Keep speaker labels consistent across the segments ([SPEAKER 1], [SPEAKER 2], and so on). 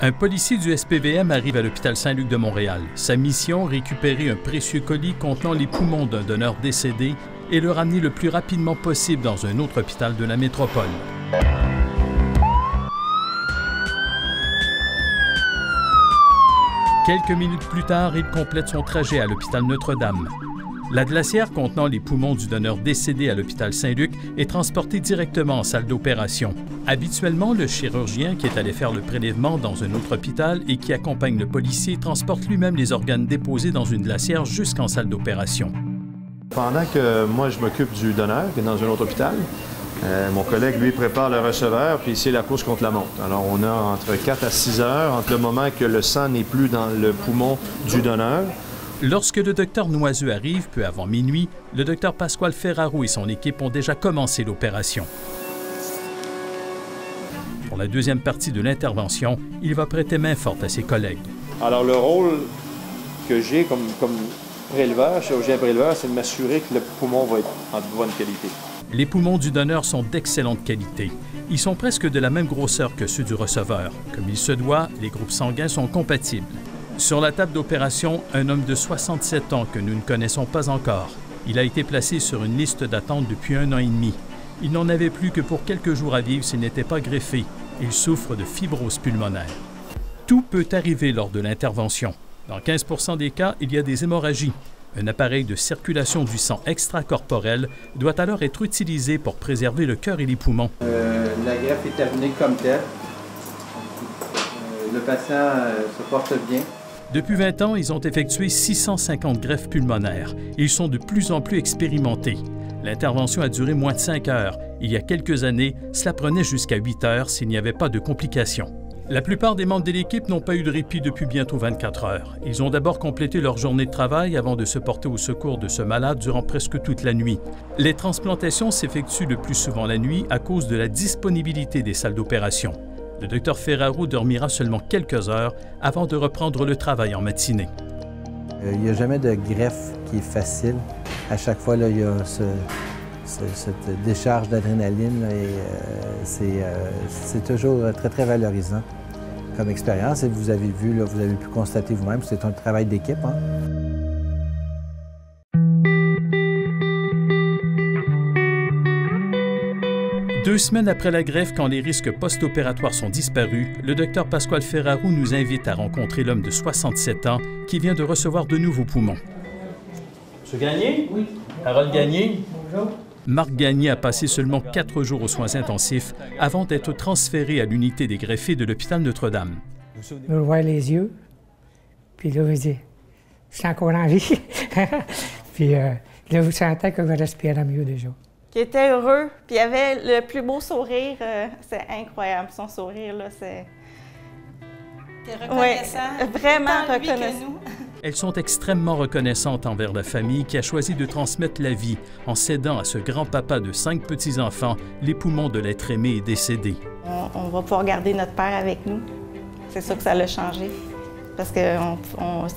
[SPEAKER 1] Un policier du SPVM arrive à l'hôpital Saint-Luc de Montréal. Sa mission, récupérer un précieux colis contenant les poumons d'un donneur décédé et le ramener le plus rapidement possible dans un autre hôpital de la métropole. Quelques minutes plus tard, il complète son trajet à l'hôpital Notre-Dame. La glacière contenant les poumons du donneur décédé à l'hôpital Saint-Luc est transportée directement en salle d'opération. Habituellement, le chirurgien qui est allé faire le prélèvement dans un autre hôpital et qui accompagne le policier transporte lui-même les organes déposés dans une glacière jusqu'en salle d'opération.
[SPEAKER 2] Pendant que moi, je m'occupe du donneur, qui est dans un autre hôpital, mon collègue, lui, prépare le receveur, puis c'est la course contre la montre. Alors, on a entre 4 à 6 heures entre le moment que le sang n'est plus dans le poumon du donneur.
[SPEAKER 1] Lorsque le docteur Noiseux arrive, peu avant minuit, le docteur Pasquale Ferraro et son équipe ont déjà commencé l'opération. Pour la deuxième partie de l'intervention, il va prêter main forte à ses collègues.
[SPEAKER 2] Alors, le rôle que j'ai comme préleveur, chirurgien préleveur, c'est de m'assurer que le poumon va être en bonne qualité.
[SPEAKER 1] Les poumons du donneur sont d'excellente qualité. Ils sont presque de la même grosseur que ceux du receveur. Comme il se doit, les groupes sanguins sont compatibles. Sur la table d'opération, un homme de 67 ans que nous ne connaissons pas encore. Il a été placé sur une liste d'attente depuis 1 an et demi. Il n'en avait plus que pour quelques jours à vivre s'il n'était pas greffé. Il souffre de fibrose pulmonaire. Tout peut arriver lors de l'intervention. Dans 15 % des cas, il y a des hémorragies. Un appareil de circulation du sang extracorporel doit alors être utilisé pour préserver le cœur et les poumons.
[SPEAKER 3] La greffe est terminée comme telle. Le patient se porte bien.
[SPEAKER 1] Depuis 20 ans, ils ont effectué 650 greffes pulmonaires et ils sont de plus en plus expérimentés. L'intervention a duré moins de 5 heures. Il y a quelques années, cela prenait jusqu'à 8 heures s'il n'y avait pas de complications. La plupart des membres de l'équipe n'ont pas eu de répit depuis bientôt 24 heures. Ils ont d'abord complété leur journée de travail avant de se porter au secours de ce malade durant presque toute la nuit. Les transplantations s'effectuent le plus souvent la nuit à cause de la disponibilité des salles d'opération. Le docteur Ferraro dormira seulement quelques heures avant de reprendre le travail en matinée.
[SPEAKER 4] Il n'y a jamais de greffe qui est facile. À chaque fois, là, il y a cette décharge d'adrénaline et c'est toujours très, très valorisant comme expérience. Et vous avez vu, là, vous avez pu constater vous-même que c'est un travail d'équipe. Hein?
[SPEAKER 1] Deux semaines après la greffe, quand les risques post-opératoires sont disparus, le docteur Pasquale Ferraro nous invite à rencontrer l'homme de 67 ans qui vient de recevoir de nouveaux poumons. Monsieur Gagné? Oui. Harold Gagné? Bonjour. Marc Gagné a passé seulement 4 jours aux soins intensifs avant d'être transféré à l'unité des greffés de l'hôpital Notre-Dame.
[SPEAKER 5] Je me vois les yeux, puis là, je dis, je suis encore en vie. Puis là, vous sentez que je respirais mieux déjà.
[SPEAKER 6] Qui était heureux, puis il avait le plus beau sourire. C'est incroyable, son sourire, là, c'est...
[SPEAKER 7] T'es reconnaissant?
[SPEAKER 6] Oui, vraiment reconnaissant.
[SPEAKER 1] Elles sont extrêmement reconnaissantes envers la famille qui a choisi de transmettre la vie en cédant à ce grand-papa de 5 petits-enfants les poumons de l'être aimé et décédé.
[SPEAKER 6] On va pouvoir garder notre père avec nous. C'est ça que ça l'a changé. Parce qu'il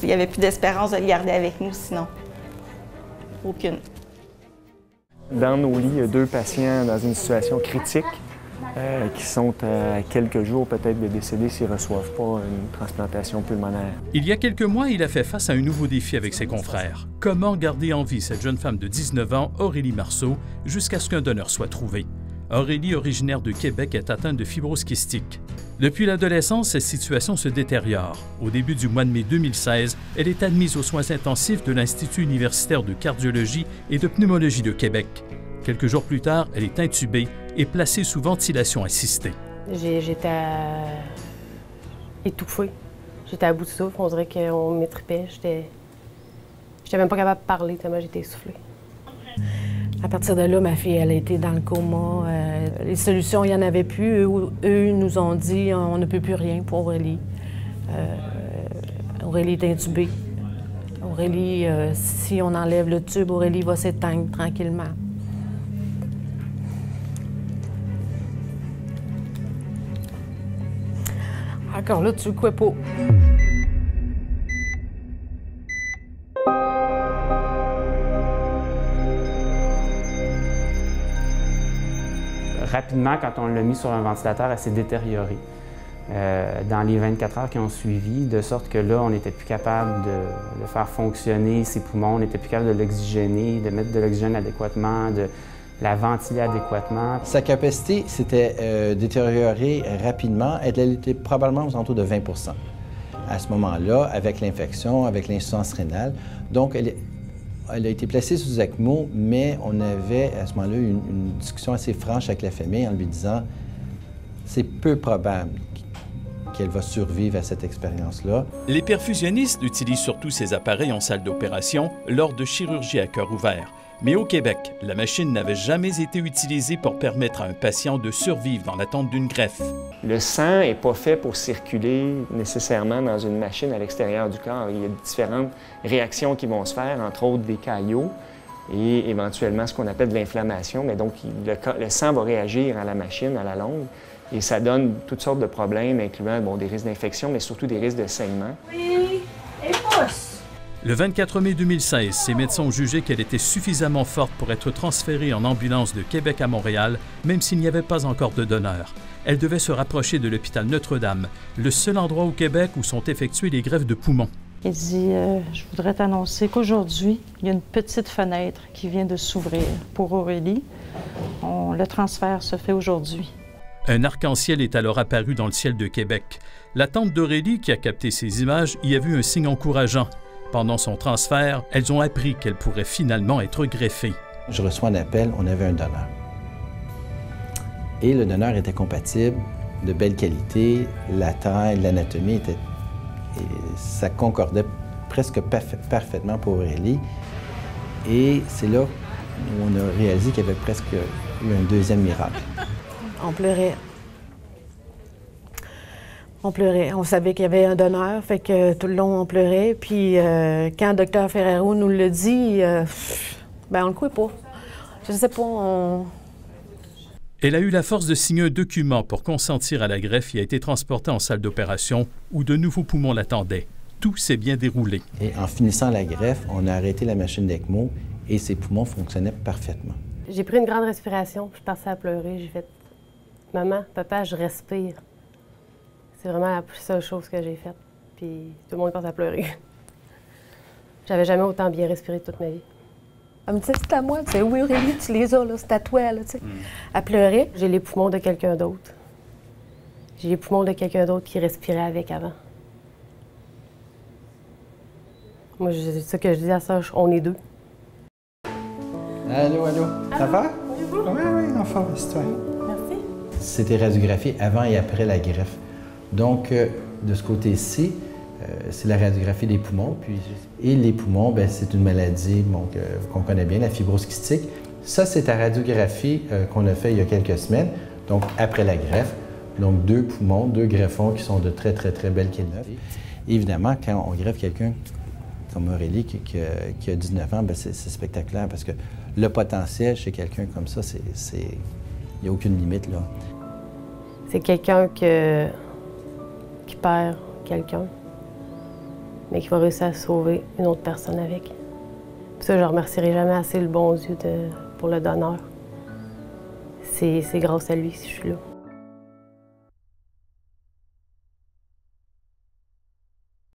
[SPEAKER 6] n'y avait plus d'espérance de le garder avec nous sinon. Aucune.
[SPEAKER 8] Dans nos lits, il y a 2 patients dans une situation critique qui sont à quelques jours peut-être de décéder s'ils ne reçoivent pas une transplantation pulmonaire.
[SPEAKER 1] Il y a quelques mois, il a fait face à un nouveau défi avec ses confrères. Comment garder en vie cette jeune femme de 19 ans, Aurélie Marceau, jusqu'à ce qu'un donneur soit trouvé? Aurélie, originaire de Québec, est atteinte de fibrose kystique. Depuis l'adolescence, cette situation se détériore. Au début du mois de mai 2016, elle est admise aux soins intensifs de l'Institut universitaire de cardiologie et de pneumologie de Québec. Quelques jours plus tard, elle est intubée et placée sous ventilation assistée.
[SPEAKER 7] J'étais étouffée. J'étais à bout de souffle. On dirait qu'on m'étripait. J'étais même pas capable de parler tellement j'étais essoufflée. À partir de là, ma fille, elle a été dans le coma. Les solutions, il n'y en avait plus. Eux nous ont dit on ne peut plus rien pour Aurélie. Aurélie est intubée. Aurélie, si on enlève le tube, Aurélie va s'éteindre tranquillement. Encore là, tu le couais pas.
[SPEAKER 9] Rapidement, quand on l'a mis sur un ventilateur, elle s'est détériorée. dans les 24 heures qui ont suivi, de sorte que là, on n'était plus capable de faire fonctionner ses poumons, on n'était plus capable de l'oxygéner, de mettre de l'oxygène adéquatement, de la ventiler adéquatement.
[SPEAKER 4] Sa capacité s'était détériorée rapidement. Elle était probablement aux alentours de 20 % à ce moment-là, avec l'infection, avec l'insuffisance rénale. Donc, elle a été placée sous ECMO, mais on avait à ce moment-là une discussion assez franche avec la famille en lui disant « c'est peu probable qu'elle va survivre à cette expérience-là. »
[SPEAKER 1] Les perfusionnistes utilisent surtout ces appareils en salle d'opération lors de chirurgie à cœur ouvert. Mais au Québec, la machine n'avait jamais été utilisée pour permettre à un patient de survivre dans l'attente d'une greffe.
[SPEAKER 8] Le sang n'est pas fait pour circuler nécessairement dans une machine à l'extérieur du corps. Il y a différentes réactions qui vont se faire, entre autres des caillots et éventuellement ce qu'on appelle de l'inflammation. Mais donc, le sang va réagir à la machine à la longue et ça donne toutes sortes de problèmes, incluant des risques d'infection, mais surtout des risques de saignement.
[SPEAKER 10] Oui, et pousse!
[SPEAKER 1] Le 24 mai 2016, ces médecins ont jugé qu'elle était suffisamment forte pour être transférée en ambulance de Québec à Montréal, même s'il n'y avait pas encore de donneur. Elle devait se rapprocher de l'hôpital Notre-Dame, le seul endroit au Québec où sont effectuées les greffes de poumons.
[SPEAKER 6] Il dit je voudrais t'annoncer qu'aujourd'hui, il y a une petite fenêtre qui vient de s'ouvrir pour Aurélie. Le transfert se fait aujourd'hui.
[SPEAKER 1] Un arc-en-ciel est alors apparu dans le ciel de Québec. La tante d'Aurélie, qui a capté ces images, y a vu un signe encourageant. Pendant son transfert, elles ont appris qu'elle pourrait finalement être greffée.
[SPEAKER 4] Je reçois un appel, on avait un donneur. Et le donneur était compatible, de belle qualité, la taille, l'anatomie était... Et ça concordait presque parfaitement pour Aurélie. Et c'est là où on a réalisé qu'il y avait presque eu un deuxième miracle.
[SPEAKER 7] On pleurait. On pleurait. On savait qu'il y avait un donneur, fait que tout le long, on pleurait. Puis quand le docteur Ferrero nous l'a dit, on le croyait pas. Je sais pas,
[SPEAKER 1] Elle a eu la force de signer un document pour consentir à la greffe et a été transportée en salle d'opération où de nouveaux poumons l'attendaient. Tout s'est bien déroulé.
[SPEAKER 4] Et en finissant la greffe, on a arrêté la machine d'ECMO et ses poumons fonctionnaient parfaitement.
[SPEAKER 7] J'ai pris une grande respiration, puis je suis partie à pleurer. J'ai fait « Maman, papa, je respire. » C'est vraiment la plus seule chose que j'ai faite. Puis tout le monde commence à pleurer. J'avais jamais autant bien respiré toute ma vie. Elle me disait, c'est à moi. Tu sais, oui, Aurélie, tu les as, là, c'est à toi, là, tu sais. Elle pleurait. J'ai les poumons de quelqu'un d'autre. J'ai les poumons de quelqu'un d'autre qui respirait avec avant. Moi, c'est ça que je dis à ça, on est deux.
[SPEAKER 4] Allô, allô. Ça va? Oui, oui, en forme, c'est toi.
[SPEAKER 7] Merci.
[SPEAKER 4] C'était radiographié avant et après la greffe. Donc, de ce côté-ci, c'est la radiographie des poumons. Et les poumons, c'est une maladie qu'on connaît bien, la fibrose kystique. Ça, c'est la radiographie qu'on a fait il y a quelques semaines, donc après la greffe. Donc, 2 poumons, 2 greffons qui sont de très, très, très belle qualité. Évidemment, quand on greffe quelqu'un comme Aurélie qui a 19 ans, c'est spectaculaire parce que le potentiel chez quelqu'un comme ça, il n'y a aucune limite, là.
[SPEAKER 7] C'est quelqu'un qui perd quelqu'un, mais qui va réussir à sauver une autre personne avec. Puis ça, je ne remercierai jamais assez le bon Dieu pour le donneur. C'est grâce à lui si je suis là.